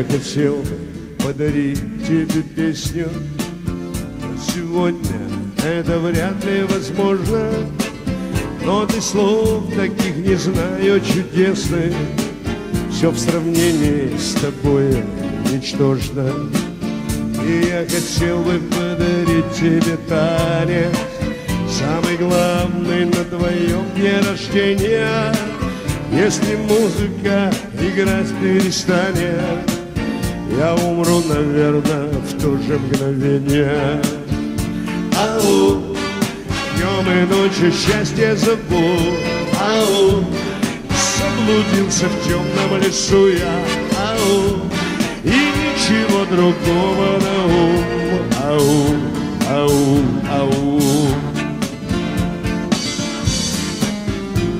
Я хотел бы подарить тебе песню, но сегодня это вряд ли возможно. Но ты слов таких не знаю чудесных, все в сравнении с тобой ничтожно. И я хотел бы подарить тебе танец, самый главный на твоем дне рождения. Если музыка играть перестанет, я умру, наверное, в то же мгновение. Ау, днем и ночью счастье зову. Ау, заблудился в темном лесу я. Ау, и ничего другого на ум. Ау, ау, ау.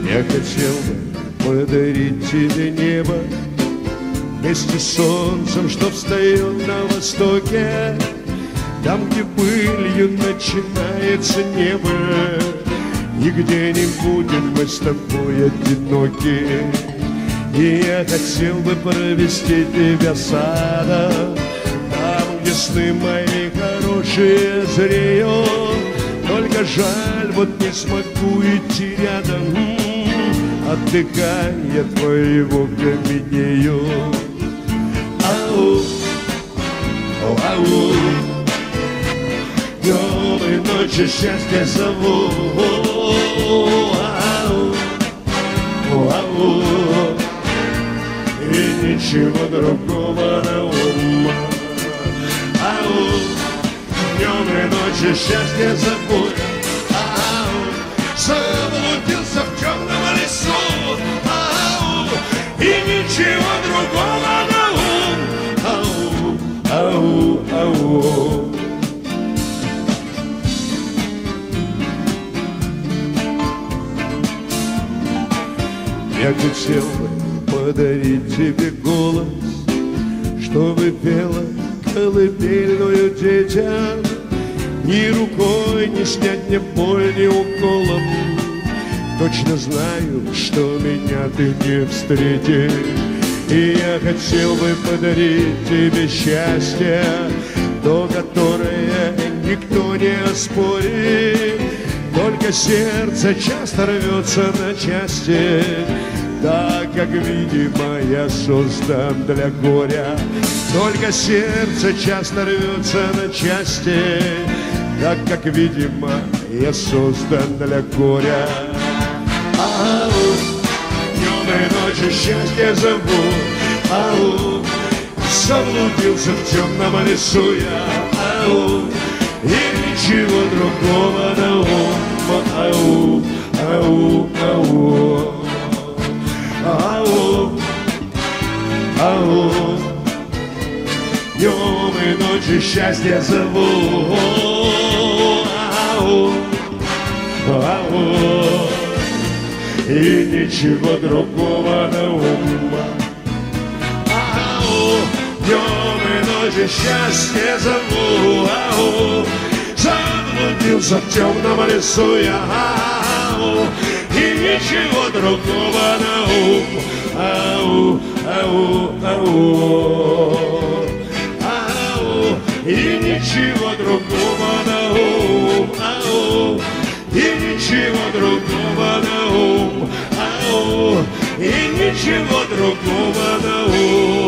Я хотел бы подарить тебе небо вместе с солнцем, что встает на востоке, там, где пылью начинается небо, и где не будем мы с тобой одиноки. И я хотел бы провести тебя садом, там, где сны мои хорошие зреют. Только жаль, вот не смогу идти рядом, отдыхая твоего каменею. Ау, ау, днем и ночью счастье зову. Ау, ау, и ничего другого на ум. Ау, днем и ночью счастье зову. Ау, заблудился в темном лесу. Ау, и ничего другого на ум. Ау, ау, ау. Я хотел бы подарить тебе голос, чтобы пела колыбельную детям. Ни рукой не снять мне боль, ни уколом. Точно знаю, что меня ты не встретишь. И я хотел бы подарить тебе счастье, то, которое никто не оспорит. Только сердце часто рвется на части, так как, видимо, я создан для горя. Только сердце часто рвется на части, так как, видимо, я создан для горя. Ау, днем и ночью счастье зову. Ау, заблудился в темном лесу я. Ау, и ничего другого на ум. Ау, ау, ау. Ау, ау, днем и ночью счастье зову. Ау, ау, и ничего другого на ум. Ау, днем и ночью счастье зову. Ау, заблудился в темном лесу я. Ау, и ничего другого на ум. Ау, ау, ау. Ау, и ничего другого на ум. Ау, и ничего другого на ум. Ау, и ничего другого на ум.